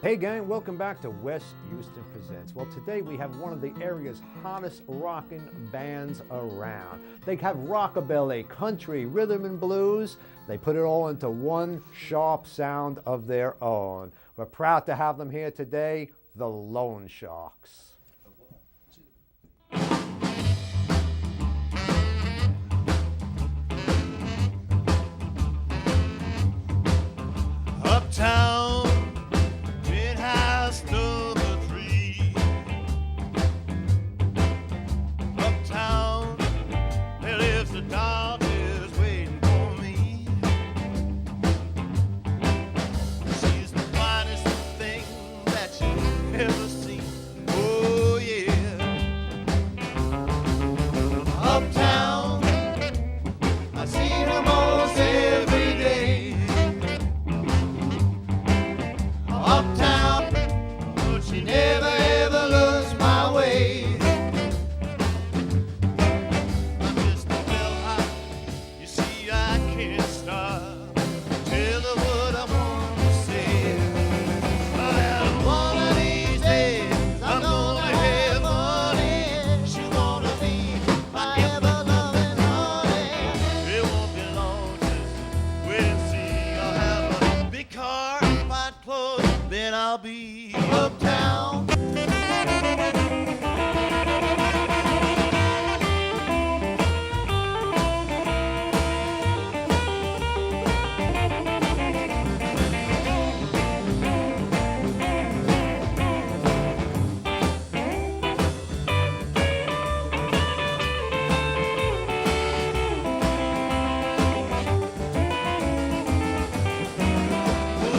Hey gang, welcome back to West Houston Presents. Well, today we have one of the area's hottest rockin' bands around. They have rockabilly, country, rhythm and blues. They put it all into one sharp sound of their own. We're proud to have them here today, the Lone Sharks. Uptown, penthouse number 3. Uptown, there lives the doctor's waiting for me. She's the finest thing that you've ever seen. Oh yeah. Uptown, I see her most every day. Uptown, but she never ever looks my way. I'm just a bellhop, you see I can't stop. Tell her what I want to say. And one of these days I'm gonna have money. She wanna be my ever-loving honey. It won't be long, just wait and see. I'll have a big car, fine clothes, then I'll be uptown.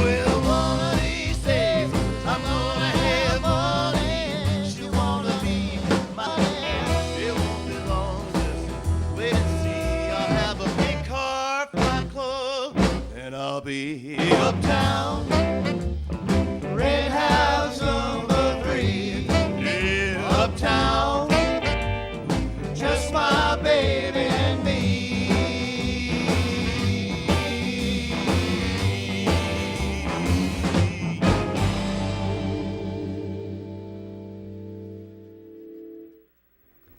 Well, one of these days I'm gonna have money. She wanna be my man. It won't be long, just wait and see. I'll have a big car, fine clothes, and I'll be uptown. Red house number 3. Yeah, uptown. Just my baby and me.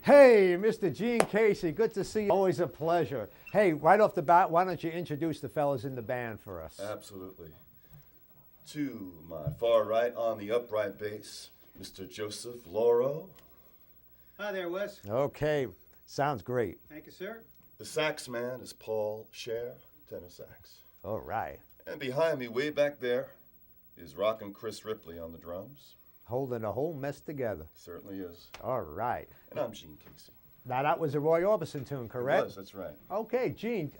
Hey, Mr. Gene Casey, good to see you. Always a pleasure. Hey, right off the bat, why don't you introduce the fellas in the band for us? Absolutely. To my far right on the upright bass, Mr. Joseph Loro. Hi there, Wes. Okay, sounds great. Thank you, sir. The sax man is Paul Scher, tenor sax. All right. And behind me, way back there, is rockin' Chris Ripley on the drums. Holding the whole mess together. Certainly is. All right. And I'm Gene Casey. Now, that was a Roy Orbison tune, correct? It was, that's right. Okay, Gene,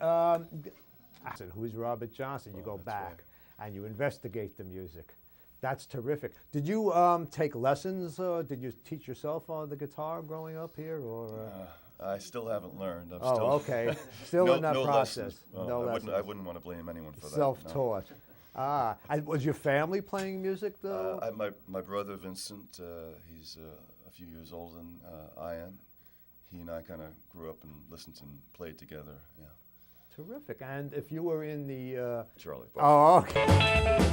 who's Robert Johnson? You go that's back and you investigate the music. That's terrific. Did you take lessons? Did you teach yourself the guitar growing up here? Or I still haven't learned. I'm Oh, still okay. Still no, in that no process. lessons. Well, No I lessons. wouldn't want to blame anyone for that. no. Self-taught. And was your family playing music, though? My brother Vincent, he's a few years older than I am. He and I kind of grew up and listened and played together. Yeah, Terrific. And if you were in the... Charlie. Oh, okay.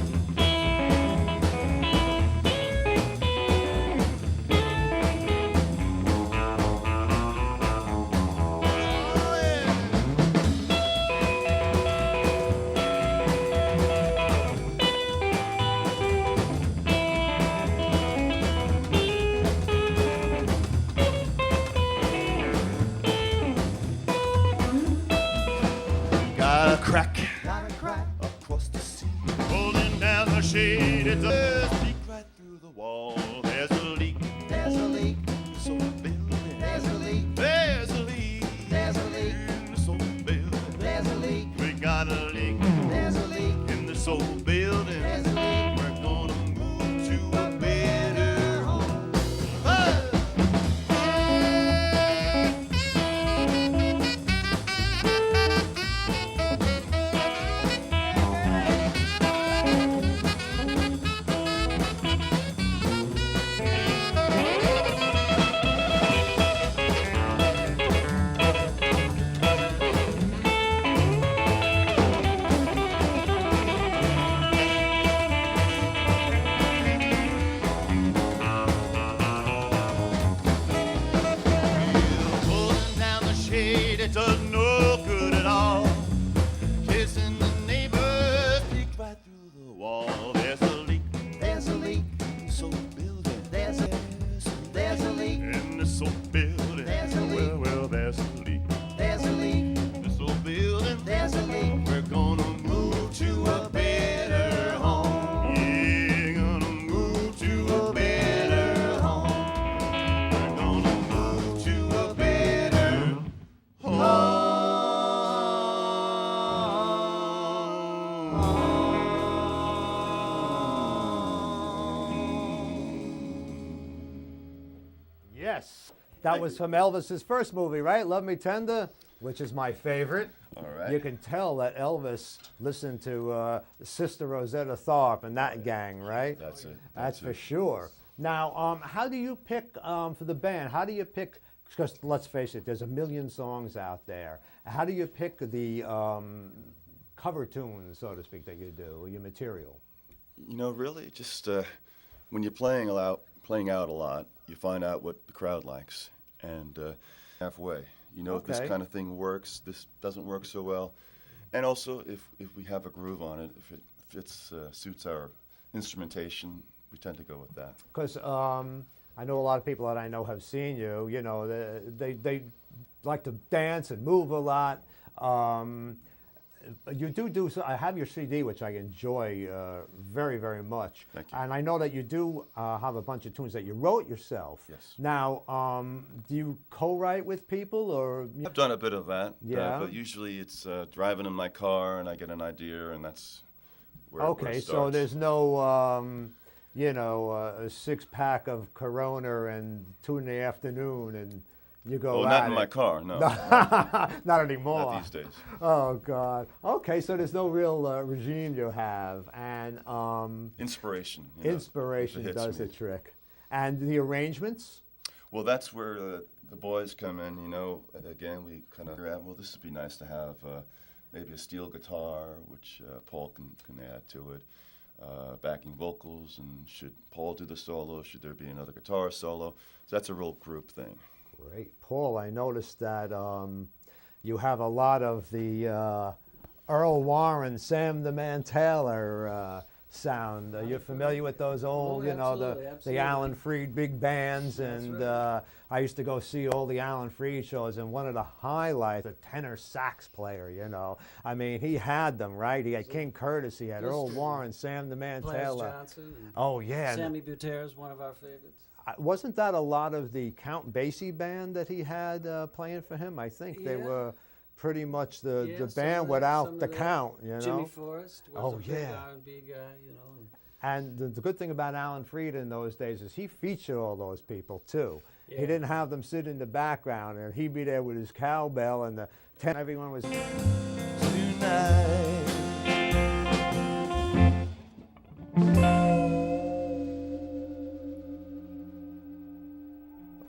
Got a crack across the sea, holding down the shade. It's a leak right through the wall. There's a leak. There's a leak. in the soul building. There's a leak. There's a leak. There's a leak. in the soul building. There's a leak. We got a leak There's a leak. in the soul building. There's a leak. We're gonna move to a better home. Hey! Yes. That was from Elvis's first movie, right? Love Me Tender, which is my favorite. All right. You can tell that Elvis listened to Sister Rosetta Tharpe and that gang, right? That's it. That's for sure. Now, how do you pick for the band? How do you pick? Because let's face it, there's a million songs out there. How do you pick the cover tunes, so to speak, that you do, your material? You know, really, just when you're playing out a lot, you find out what the crowd likes, and halfway, you know, if this Okay. kind of thing works, this doesn't work so well, and also if we have a groove on it, if it suits our instrumentation, we tend to go with that. Because I know a lot of people that I know have seen you. You know, they like to dance and move a lot. You do. So I have your CD, which I enjoy very, very much. Thank you. And I know that you do have a bunch of tunes that you wrote yourself. Yes. Now, do you co-write with people, or I've done a bit of that, Yeah. but usually it's driving in my car and I get an idea, and that's where okay? it So starts. there's no, you know, a six-pack of Corona and 2 in the afternoon, and you go. Oh, at not in it. my car, no. Not anymore. Not these days. Oh God. Okay, so there's no real regime you have, and Inspiration. You know, if it inspiration hits does me. the trick. And the arrangements. Well, that's where the boys come in. You know, again, we kind of well, this would be nice to have maybe a steel guitar, which Paul can add to it. Backing vocals, and should Paul do the solo? Should there be another guitar solo? So that's a real group thing. Great, Paul. I noticed that you have a lot of the Earl Warren, Sam the Man Taylor sound. You're familiar with those old, Oh, you know, absolutely, the absolutely. Alan Freed big bands, That's and right. I used to go see all the Alan Freed shows, and one of the highlights, a tenor sax player, you know. I mean, he had them, right? He had King Curtis, he had Earl Yes. Warren, Sam the Man Plas Taylor. Johnson. And Oh, yeah. and Sammy Butera is one of our favorites. wasn't that a lot of the Count Basie band that he had playing for him? I think they Yeah. were pretty much the Yeah, some band of that, without some the of that. count, you know. Jimmy Forrest was Oh, a big yeah. R&B guy, you know. And the good thing about Alan Freed in those days is he featured all those people too. He Yeah. didn't have them sit in the background, and he'd be there with his cowbell and everyone was. Tonight.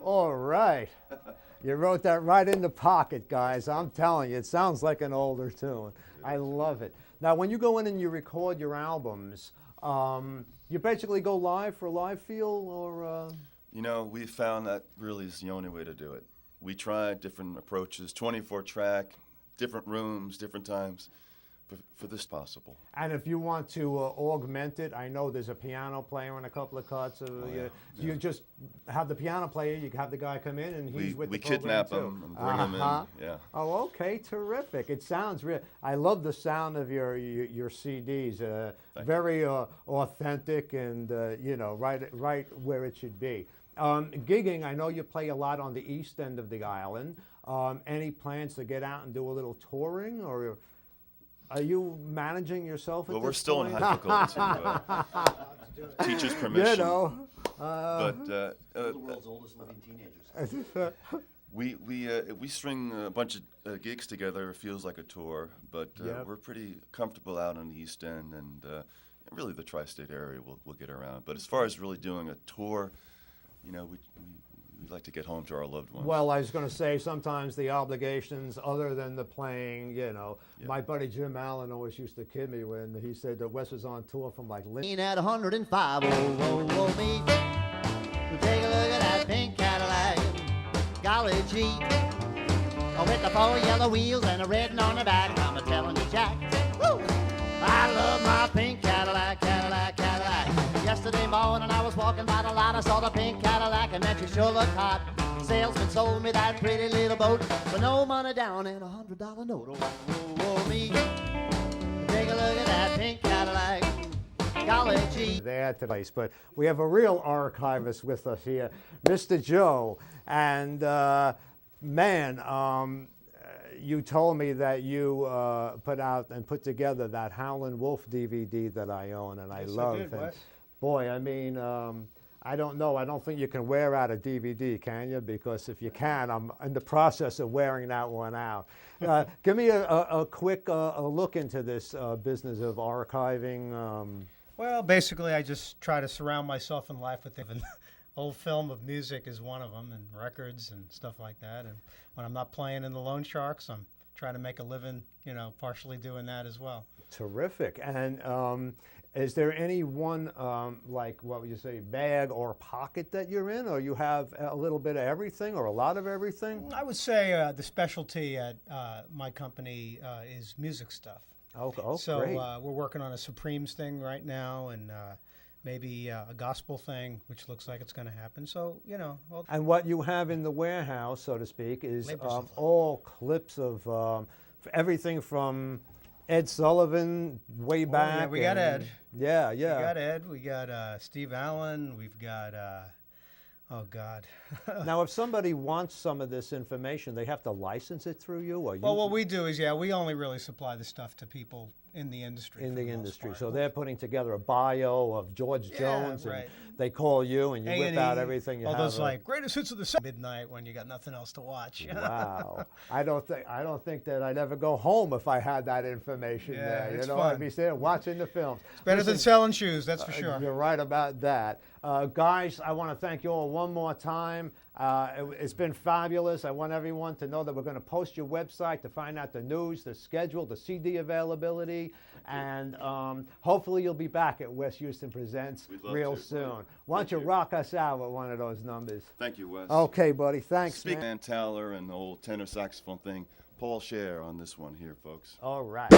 All right. You wrote that right in the pocket, guys. I'm telling you, it sounds like an older tune. I love it. Now, when you go in and you record your albums, you basically go live for a live feel, or? You know, we found that really is the only way to do it. We tried different approaches, 24 track, different rooms, different times, for this possible. And if you want to augment it, I know there's a piano player in a couple of cuts. You just have the piano player. You have the guy come in, and he's with We the program kidnap too. him and bring him Uh-huh. in. Yeah. Oh, okay, terrific. It sounds real. I love the sound of your CDs. Thank Very authentic, and you know, right where it should be. Gigging, I know you play a lot on the east end of the island. Any plans to get out and do a little touring, or are you managing yourself at Well, this we're still in point? high difficulty. Teacher's permission. You know, But The world's oldest living teenagers. we string a bunch of gigs together. It feels like a tour, but Yep. we're pretty comfortable out on the East End, and really the tri-state area we'll get around. But as far as really doing a tour, you know, we like to get home to our loved ones. well, I was going to say sometimes the obligations, other than the playing, you know. Yeah. My buddy Jim Allen always used to kid me when he said that Wes was on tour from like Lean at 105, oh, oh, oh, me. Take a look at that pink Cadillac. Golly gee. Oh, with the 4 yellow wheels and a red on the back, I'm a-telling you, Jack. Woo! I love my pink Cadillac, Cadillac, Cadillac. Yesterday morning I was walking by the lot, I saw the pink Cadillac, and that you sure looked hot. Salesman sold me that pretty little boat for no money down and $100 note. Oh, oh, oh, me. Take a look at that pink Cadillac. Golly gee. there to the place. But we have a real archivist with us here, Mr. Joe. And man, you told me that you put out and put together that Howlin' Wolf DVD that I own, and I Yes, I love. did, and Wes. boy, I mean, I don't know. I don't think you can wear out a DVD, can you? Because if you can, I'm in the process of wearing that one out. Give me a quick look into this business of archiving. Well, basically, I just try to surround myself in life with an old film of music is one of them, and records and stuff like that. And when I'm not playing in the Loan Sharks, I'm trying to make a living, partially doing that as well. Terrific. And is there any one, like, what would you say, bag or pocket that you're in, or you have a little bit of everything or a lot of everything? I would say the specialty at my company is music stuff. Oh, So great. we're working on a Supremes thing right now, and maybe a gospel thing, which looks like it's going to happen. So, well, And what you have in the warehouse, so to speak, is Labor supply. all clips of everything from Ed Sullivan way back. yeah, we got and- Ed. Yeah, we yeah. got Ed, we got Steve Allen, we've got, oh God. Now, if somebody wants some of this information, they have to license it through you, or you Well, what we do is, we only really supply the stuff to people in the industry. in for the most industry. part. So they're putting together a bio of George Yeah, Jones, right. and they call you, and you whip out A&E, everything you all have. those like greatest hits of the midnight when you got nothing else to watch. Wow, I don't think that I'd ever go home if I had that information Yeah, there. it's I'd fun. be sitting watching the films. Better than Listen, selling shoes, that's for sure. You're right about that. Guys, I want to thank you all one more time. It's been fabulous. I want everyone to know that we're going to post your website to find out the news, the schedule, the CD availability, and hopefully you'll be back at West Houston Presents We'd love real to. soon. Why don't Thank you you. rock us out with one of those numbers? Thank you, Wes. Okay, buddy. Thanks, Speak man. Van Taller and the old tenor saxophone thing. Paul Scher on this one here, folks. All right.